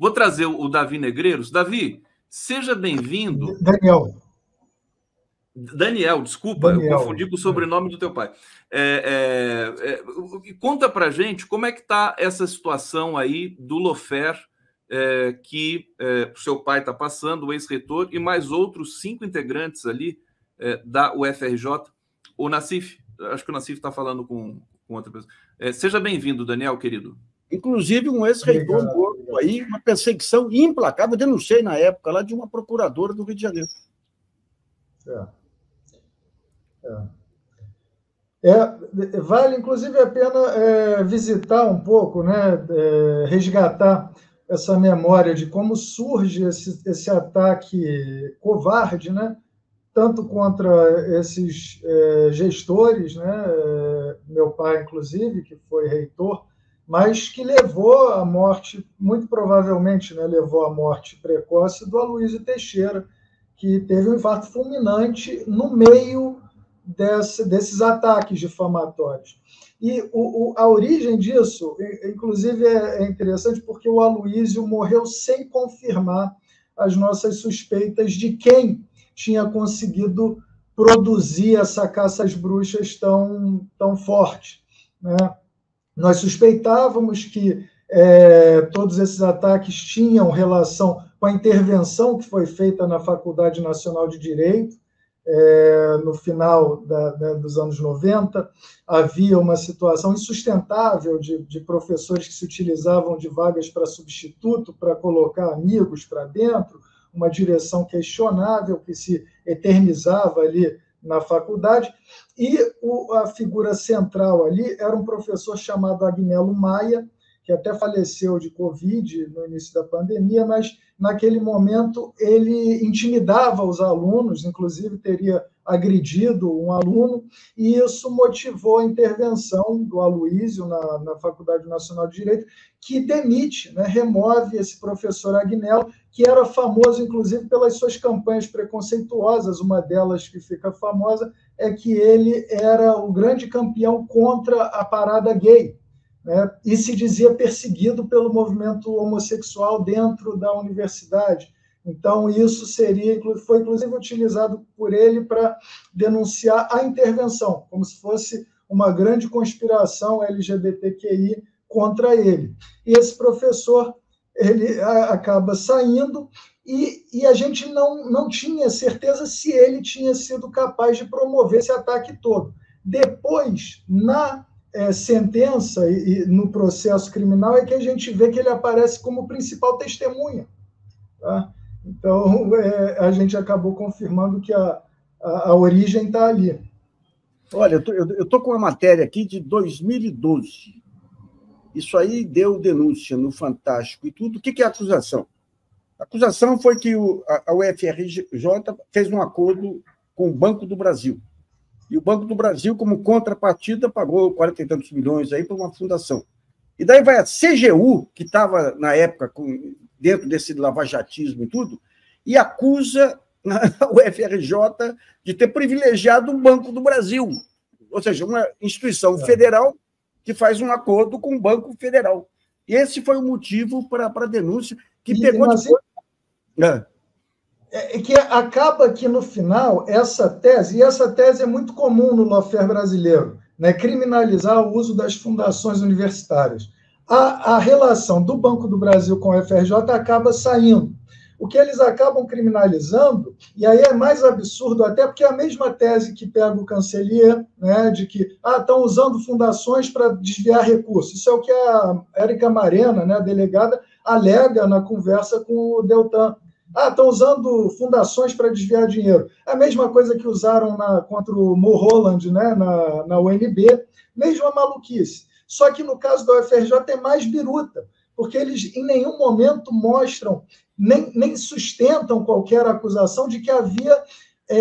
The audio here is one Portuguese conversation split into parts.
Vou trazer o Davi Negreiros. Davi, seja bem-vindo. Daniel, desculpa, eu confundi com o sobrenome do teu pai. Conta para gente como é que está essa situação aí do Lofer, que o seu pai está passando, o ex-reitor, e mais outros 5 integrantes ali da UFRJ. O Nassif, acho que o Nassif está falando com outra pessoa. Seja bem-vindo, Daniel, querido. Inclusive, um ex-reitor morto aí, uma perseguição implacável, denunciei na época lá de uma procuradora do Rio de Janeiro. Vale, inclusive, a pena visitar um pouco, né, resgatar essa memória de como surge esse ataque covarde, né, tanto contra esses gestores, né, meu pai, inclusive, que foi reitor, mas que levou à morte, muito provavelmente, né, levou à morte precoce do Aloysio Teixeira, que teve um infarto fulminante no meio desses ataques difamatórios. E a origem disso, inclusive, é interessante porque o Aloysio morreu sem confirmar as nossas suspeitas de quem tinha conseguido produzir essa caça às bruxas tão forte, né? Nós suspeitávamos que todos esses ataques tinham relação com a intervenção que foi feita na Faculdade Nacional de Direito, no final dos anos 90, havia uma situação insustentável de professores que se utilizavam de vagas para substituto, para colocar amigos para dentro, uma direção questionável que se eternizava ali na faculdade, e a figura central ali era um professor chamado Agnello Maia, que até faleceu de Covid no início da pandemia, mas naquele momento ele intimidava os alunos, inclusive teria agredido um aluno, e isso motivou a intervenção do Aloysio na Faculdade Nacional de Direito, que demite, né, remove esse professor Agnello, que era famoso, inclusive, pelas suas campanhas preconceituosas. Uma delas que fica famosa é que ele era o grande campeão contra a parada gay, né, e se dizia perseguido pelo movimento homossexual dentro da universidade. Então, isso foi, inclusive, utilizado por ele para denunciar a intervenção, como se fosse uma grande conspiração LGBTQI contra ele. E esse professor ele acaba saindo e a gente não tinha certeza se ele tinha sido capaz de promover esse ataque todo. Depois, na sentença e no processo criminal, é que a gente vê que ele aparece como principal testemunha. Tá? Então, a gente acabou confirmando que a origem está ali. Olha, eu estou com uma matéria aqui de 2012. Isso aí deu denúncia no Fantástico e tudo. O que é a acusação? A acusação foi que a UFRJ fez um acordo com o Banco do Brasil. E o Banco do Brasil, como contrapartida, pagou 40 e tantos milhões aí para uma fundação. E daí vai a CGU, que estava, na época, dentro desse lavajatismo e tudo, e acusa a UFRJ de ter privilegiado o Banco do Brasil. Ou seja, uma instituição federal que faz um acordo com o Banco Federal. E esse foi o motivo para a denúncia, que pegou depois... Que acaba que, no final, essa tese é muito comum no lawfare brasileiro, né, criminalizar o uso das fundações universitárias. A relação do Banco do Brasil com a UFRJ acaba saindo. O que eles acabam criminalizando, e aí é mais absurdo até porque é a mesma tese que pega o Cancelier, né, de que estão usando fundações para desviar recursos. Isso é o que a Érica Marena, né, a delegada, alega na conversa com o Deltan. Estão usando fundações para desviar dinheiro. A mesma coisa que usaram contra o Mulholland, né, na UNB, mesma maluquice. Só que no caso da UFRJ é mais biruta, porque eles em nenhum momento mostram, nem sustentam qualquer acusação de que havia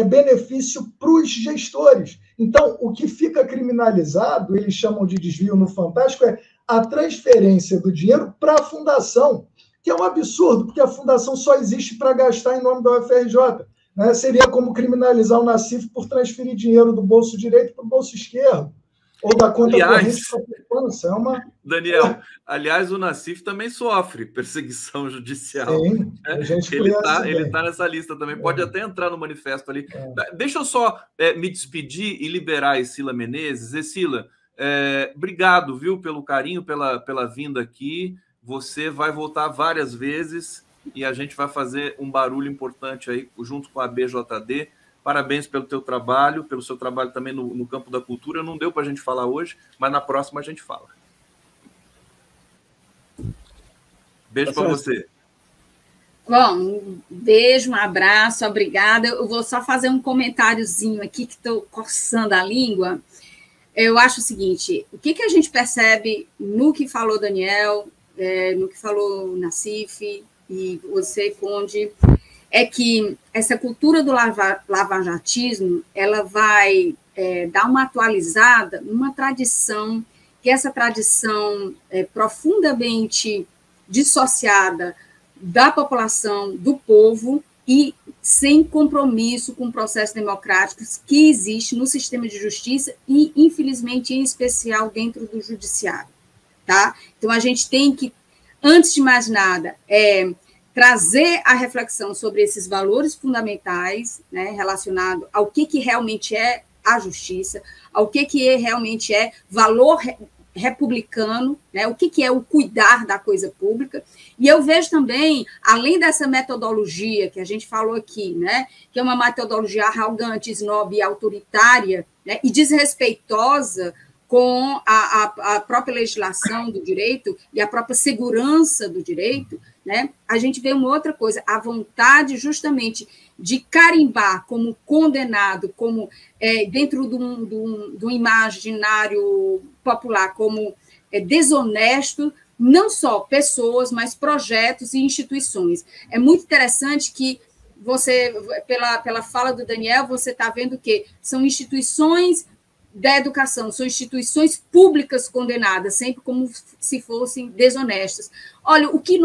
benefício para os gestores. Então, o que fica criminalizado, eles chamam de desvio no Fantástico, é a transferência do dinheiro para a fundação, que é um absurdo, porque a fundação só existe para gastar em nome da UFRJ. Né? Seria como criminalizar o Nassif por transferir dinheiro do bolso direito para o bolso esquerdo. ou da conta corrente para poupança. Daniel, aliás, o Nassif também sofre perseguição judicial. Sim, a gente ele está nessa lista também, pode até entrar no manifesto ali. Deixa eu só me despedir e liberar a Escila Menezes. Escila, obrigado, viu, pelo carinho, pela vinda aqui. Você vai voltar várias vezes e a gente vai fazer um barulho importante aí junto com a BJD. Parabéns pelo teu trabalho, pelo seu trabalho também no campo da cultura. Não deu para a gente falar hoje, mas na próxima a gente fala. Beijo para você. Bom, um beijo, um abraço, obrigada. Eu vou só fazer um comentáriozinho aqui, que estou coçando a língua. Eu acho o seguinte, o que a gente percebe no que falou Daniel, no que falou Nassif e você, Conde, é que essa cultura do lavajatismo, ela vai dar uma atualizada numa tradição, que essa tradição é profundamente dissociada da população, do povo, e sem compromisso com o processo democrático que existe no sistema de justiça e, infelizmente, em especial dentro do judiciário. Tá? Então, a gente tem que, antes de mais nada, trazer a reflexão sobre esses valores fundamentais, né, relacionado ao que realmente é a justiça, ao que realmente é valor republicano, né, o que é o cuidar da coisa pública. E eu vejo também, além dessa metodologia que a gente falou aqui, né, que é uma metodologia arrogante, snob e autoritária, né, e desrespeitosa com a própria legislação do direito e a própria segurança do direito, né, a gente vê uma outra coisa, a vontade justamente de carimbar como condenado, como dentro de um imaginário popular, como desonesto, não só pessoas, mas projetos e instituições. É muito interessante que você, pela fala do Daniel, você está vendo que são instituições da educação, são instituições públicas condenadas, sempre como se fossem desonestas. Olha, o que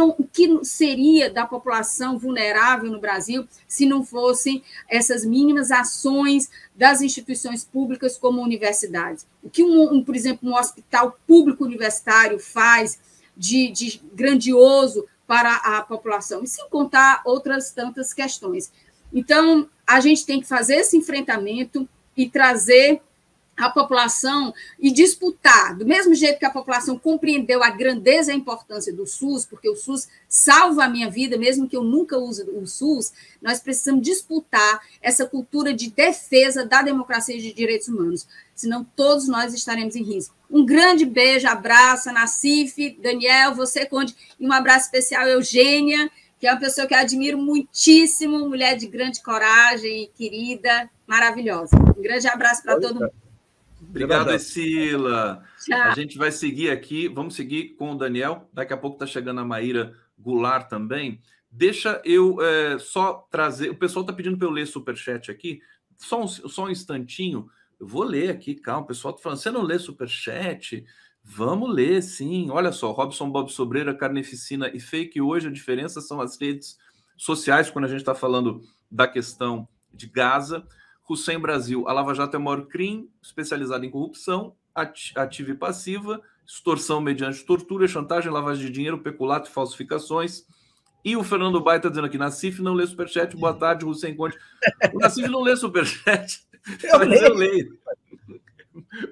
seria da população vulnerável no Brasil se não fossem essas mínimas ações das instituições públicas como universidades? O que, por exemplo, um hospital público universitário faz de grandioso para a população, e sem contar outras tantas questões. Então, a gente tem que fazer esse enfrentamento e trazer a população e disputar, do mesmo jeito que a população compreendeu a grandeza e a importância do SUS, porque o SUS salva a minha vida, mesmo que eu nunca use o SUS, nós precisamos disputar essa cultura de defesa da democracia e de direitos humanos, senão todos nós estaremos em risco. Um grande beijo, abraço, Nassif, Daniel, você, Conde, e um abraço especial a Eugênia, que é uma pessoa que eu admiro muitíssimo, mulher de grande coragem e querida, maravilhosa. Um grande abraço para todo mundo. Obrigado, Escila. A gente vai seguir aqui, vamos seguir com o Daniel. Daqui a pouco está chegando a Maíra Goulart também. Deixa eu só trazer... O pessoal está pedindo para eu ler superchat aqui. Só um instantinho. Eu vou ler aqui, calma. O pessoal está falando, você não lê superchat? Vamos ler, sim. Olha só, Robson Bob Sobreira, Carneficina e Fake. Hoje a diferença são as redes sociais, quando a gente está falando da questão de Gaza. Hussein Brasil, a Lava Jato é o maior crime, especializado em corrupção, ativa e passiva, extorsão mediante tortura, chantagem, lavagem de dinheiro, peculato e falsificações. E o Fernando Baia está dizendo aqui, Nassif não lê superchat, boa tarde, Hussein Conde. O Nassif não lê superchat, mas eu leio.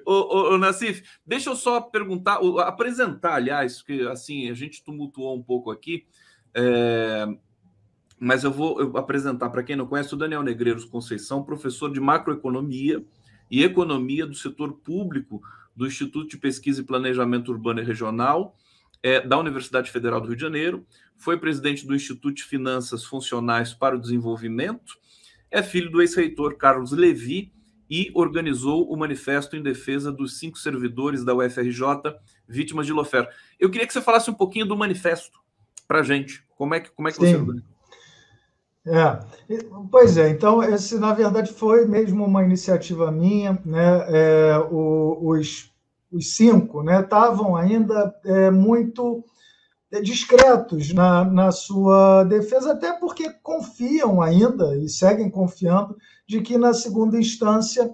O Nassif, deixa eu só perguntar, apresentar, aliás, porque assim, a gente tumultuou um pouco aqui, mas eu vou apresentar para quem não conhece o Daniel Negreiros Conceição, professor de macroeconomia e economia do setor público do Instituto de Pesquisa e Planejamento Urbano e Regional da Universidade Federal do Rio de Janeiro, foi presidente do Instituto de Finanças Funcionais para o Desenvolvimento, é filho do ex-reitor Carlos Levi e organizou o manifesto em defesa dos 5 servidores da UFRJ vítimas de lawfare. Eu queria que você falasse um pouquinho do manifesto para a gente. Como é que você organizou? Pois é, então, esse, na verdade, foi mesmo uma iniciativa minha, né? Os 5 estavam ainda muito discretos na sua defesa, até porque confiam ainda, e seguem confiando, de que, na segunda instância,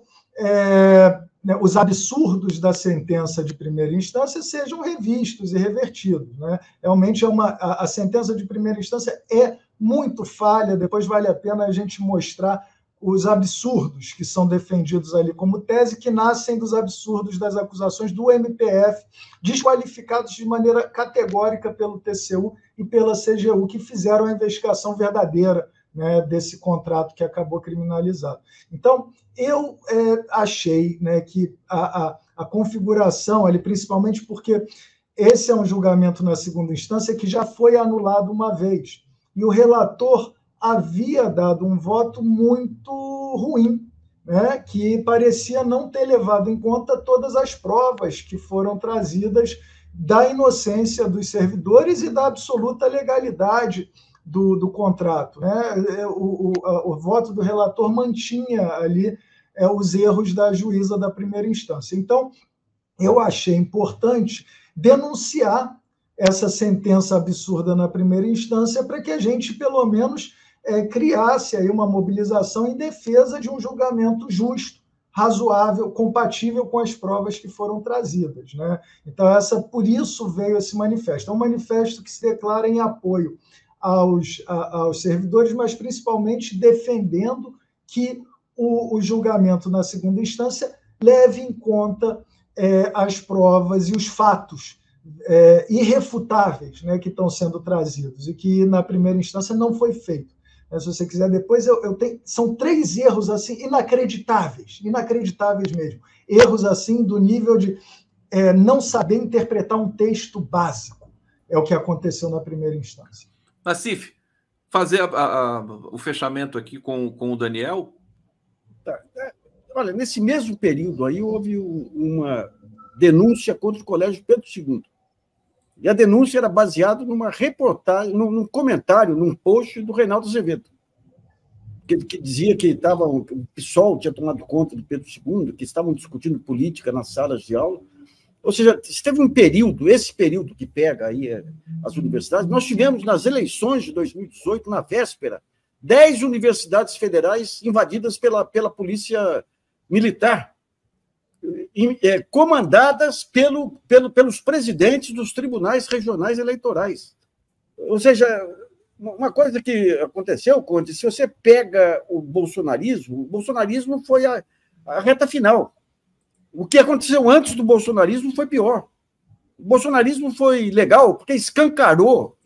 né, os absurdos da sentença de primeira instância sejam revistos e revertidos, né? Realmente a sentença de primeira instância é muito falha, depois vale a pena a gente mostrar os absurdos que são defendidos ali como tese, que nascem dos absurdos das acusações do MPF, desqualificados de maneira categórica pelo TCU e pela CGU, que fizeram a investigação verdadeira, né, desse contrato que acabou criminalizado. Então, eu achei, né, que a configuração ali, principalmente porque esse é um julgamento na segunda instância que já foi anulado uma vez, e o relator havia dado um voto muito ruim, né, que parecia não ter levado em conta todas as provas que foram trazidas da inocência dos servidores e da absoluta legalidade do contrato, né? O voto do relator mantinha ali os erros da juíza da primeira instância. Então, eu achei importante denunciar essa sentença absurda na primeira instância para que a gente, pelo menos, criasse aí uma mobilização em defesa de um julgamento justo, razoável, compatível com as provas que foram trazidas, né? Então, por isso veio esse manifesto. É um manifesto que se declara em apoio aos servidores, mas principalmente defendendo que o julgamento na segunda instância leve em conta as provas e os fatos irrefutáveis, né, que estão sendo trazidos e que na primeira instância não foi feito. Se você quiser depois, são 3 erros assim inacreditáveis mesmo, erros assim do nível de não saber interpretar um texto básico, é o que aconteceu na primeira instância. Nassif, fazer o fechamento aqui com o Daniel. Tá. Olha, nesse mesmo período aí houve uma denúncia contra o Colégio Pedro II. E a denúncia era baseada numa reportagem, num comentário, num post do Reinaldo Azevedo, que dizia que o PSOL tinha tomado conta do Pedro II, que estavam discutindo política nas salas de aula. Ou seja, se teve um período, esse período que pega aí as universidades, nós tivemos nas eleições de 2018, na véspera, 10 universidades federais invadidas pela polícia militar, comandadas pelos presidentes dos tribunais regionais eleitorais. Ou seja, uma coisa que aconteceu, Conde, se você pega o bolsonarismo foi a reta final. O que aconteceu antes do bolsonarismo foi pior. O bolsonarismo foi legal porque escancarou.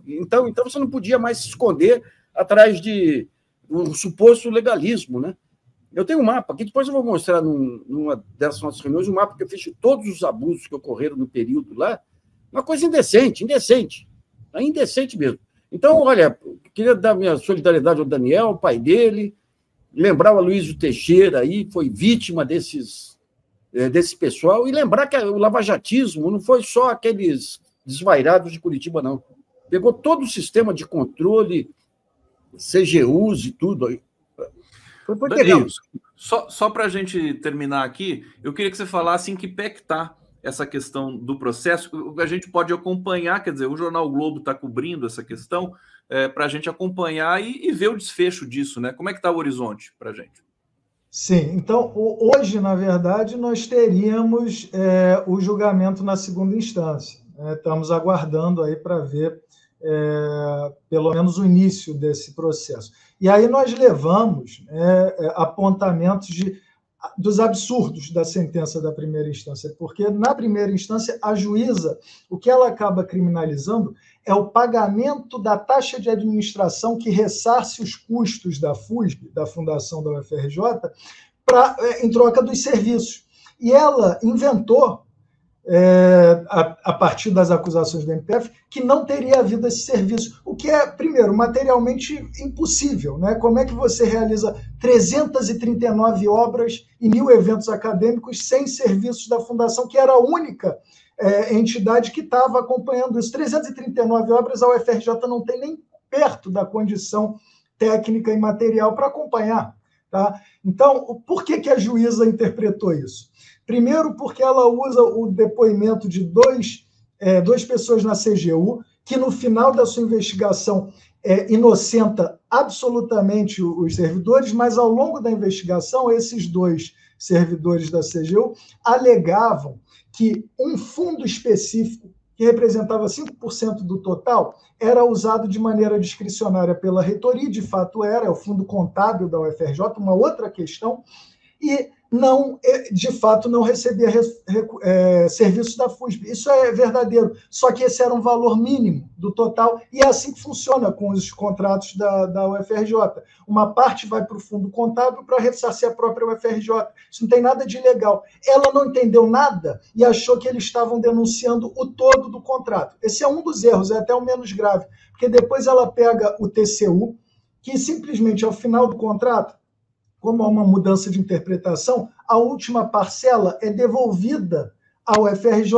Então você não podia mais se esconder atrás de um suposto legalismo, né? Eu tenho um mapa aqui, depois eu vou mostrar numa dessas nossas reuniões, um mapa que eu fiz de todos os abusos que ocorreram no período lá. Uma coisa indecente mesmo. Então, olha, queria dar minha solidariedade ao Daniel, ao pai dele, lembrar o Aloysio Teixeira aí, foi vítima desse pessoal, e lembrar que o lavajatismo não foi só aqueles desvairados de Curitiba, não. Pegou todo o sistema de controle, CGUs e tudo aí. Daniel, só para a gente terminar aqui, eu queria que você falasse em que pé que está essa questão do processo. A gente pode acompanhar, quer dizer, o Jornal Globo está cobrindo essa questão para a gente acompanhar e ver o desfecho disso, né? Como é que está o horizonte para a gente? Sim, então, hoje, na verdade, nós teríamos o julgamento na segunda instância. Estamos aguardando aí para ver pelo menos o início desse processo. E aí nós levamos apontamentos dos absurdos da sentença da primeira instância, porque na primeira instância a juíza, o que ela acaba criminalizando é o pagamento da taxa de administração que ressarce os custos da FUSB, da Fundação da UFRJ, em troca dos serviços. E ela inventou, a partir das acusações do MPF, que não teria havido esse serviço, o que é, primeiro, materialmente impossível, né? Como é que você realiza 339 obras e 1.000 eventos acadêmicos sem serviços da Fundação, que era a única entidade que estava acompanhando isso? 339 obras, a UFRJ não tem nem perto da condição técnica e material para acompanhar, tá? Então, por que a juíza interpretou isso? Primeiro, porque ela usa o depoimento de duas pessoas na CGU, que no final da sua investigação inocenta absolutamente os servidores, mas ao longo da investigação, esses dois servidores da CGU, alegavam que um fundo específico, que representava 5% do total, era usado de maneira discricionária pela reitoria, de fato era, é o fundo contábil da UFRJ, uma outra questão, e não, de fato, não recebia serviços da FUSB. Isso é verdadeiro, só que esse era um valor mínimo do total, e é assim que funciona com os contratos da UFRJ. Uma parte vai para o fundo contábil para ressarcir a própria UFRJ. Isso não tem nada de ilegal. Ela não entendeu nada e achou que eles estavam denunciando o todo do contrato. Esse é um dos erros, é até o menos grave, porque depois ela pega o TCU, que simplesmente, ao final do contrato, como há uma mudança de interpretação, a última parcela é devolvida ao UFRJ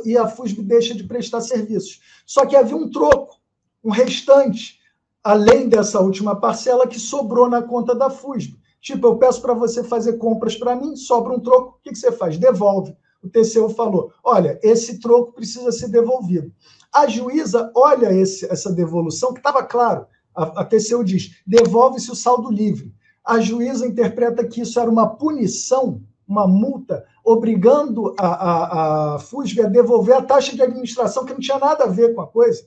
e a FUSB deixa de prestar serviços. Só que havia um troco, um restante, além dessa última parcela, que sobrou na conta da FUSB. Tipo, eu peço para você fazer compras para mim, sobra um troco, o que você faz? Devolve. O TCU falou, olha, esse troco precisa ser devolvido. A juíza olha essa devolução, que estava claro, a TCU diz, devolve-se o saldo livre. A juíza interpreta que isso era uma punição, uma multa, obrigando a FUSB a devolver a taxa de administração, que não tinha nada a ver com a coisa.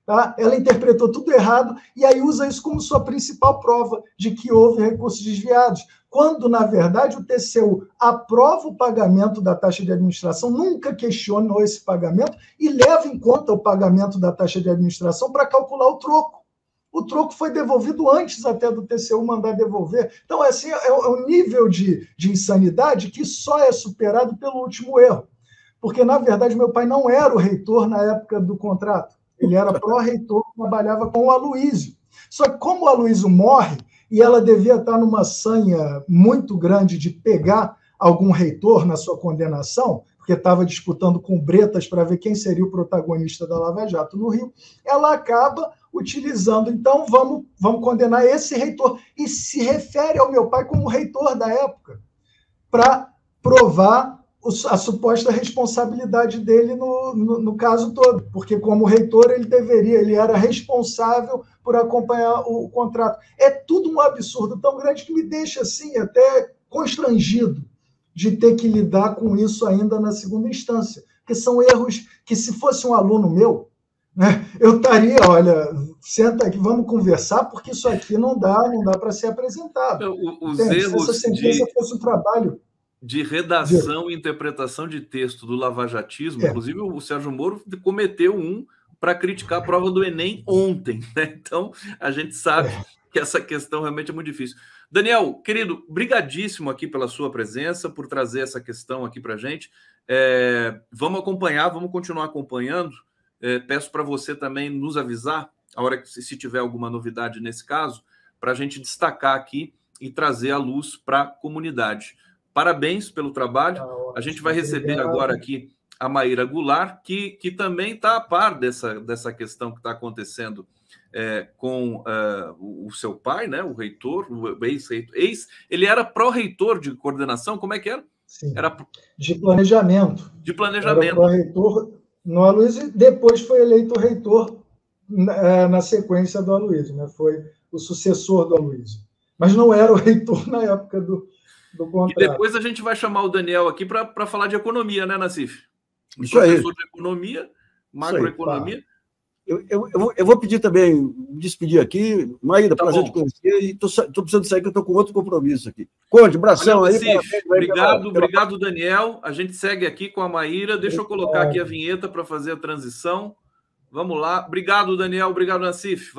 Tá? Ela interpretou tudo errado e aí usa isso como sua principal prova de que houve recursos desviados, quando, na verdade, o TCU aprova o pagamento da taxa de administração, nunca questionou esse pagamento e leva em conta o pagamento da taxa de administração para calcular o troco. O troco foi devolvido antes até do TCU mandar devolver. Então, assim, é um nível de insanidade que só é superado pelo último erro. Porque, na verdade, meu pai não era o reitor na época do contrato. Ele era pró-reitor, trabalhava com o Aloísio. Só que como o Aloísio morre, e ela devia estar numa sanha muito grande de pegar algum reitor na sua condenação, porque estava disputando com Bretas para ver quem seria o protagonista da Lava Jato no Rio, ela acaba utilizando, então vamos condenar esse reitor, e se refere ao meu pai como reitor da época, para provar a suposta responsabilidade dele no caso todo, porque como reitor ele era responsável por acompanhar o contrato. É tudo um absurdo tão grande que me deixa assim até constrangido de ter que lidar com isso ainda na segunda instância, porque são erros que, se fosse um aluno meu, né, eu estaria, olha, senta aqui, vamos conversar, porque isso aqui não dá para ser apresentado. Os erros, se essa sentença fosse um trabalho de redação e interpretação de texto do lavajatismo, inclusive o Sérgio Moro cometeu um para criticar a prova do Enem ontem, né? Então a gente sabe que essa questão realmente é muito difícil. Daniel, querido, brigadíssimo aqui pela sua presença, por trazer essa questão aqui para a gente. Vamos acompanhar, vamos continuar acompanhando. Peço para você também nos avisar, a hora que se tiver alguma novidade nesse caso, para a gente destacar aqui e trazer à luz para a comunidade. Parabéns pelo trabalho. A gente vai receber agora aqui a Maíra Goulart, que também está a par dessa questão que está acontecendo com o seu pai, né, o reitor, o ex-reitor. Ele era pró-reitor de coordenação, como é que era? Sim, de planejamento. De planejamento. Era pró-reitor no Aloísio, depois foi eleito reitor na sequência do Aloísio, né? Foi o sucessor do Aloísio. Mas não era o reitor na época do contrato. E depois a gente vai chamar o Daniel aqui para falar de economia, né, Nassif? Isso aí. Professor de economia, macroeconomia. Eu vou pedir também, me despedir aqui. Maíra, prazer te conhecer. E estou precisando sair, que eu estou com outro compromisso aqui. Conde, abração aí. Obrigado, Daniel. A gente segue aqui com a Maíra. Deixa eu colocar aqui a vinheta para fazer a transição. Vamos lá. Obrigado, Daniel. Obrigado, Nassif.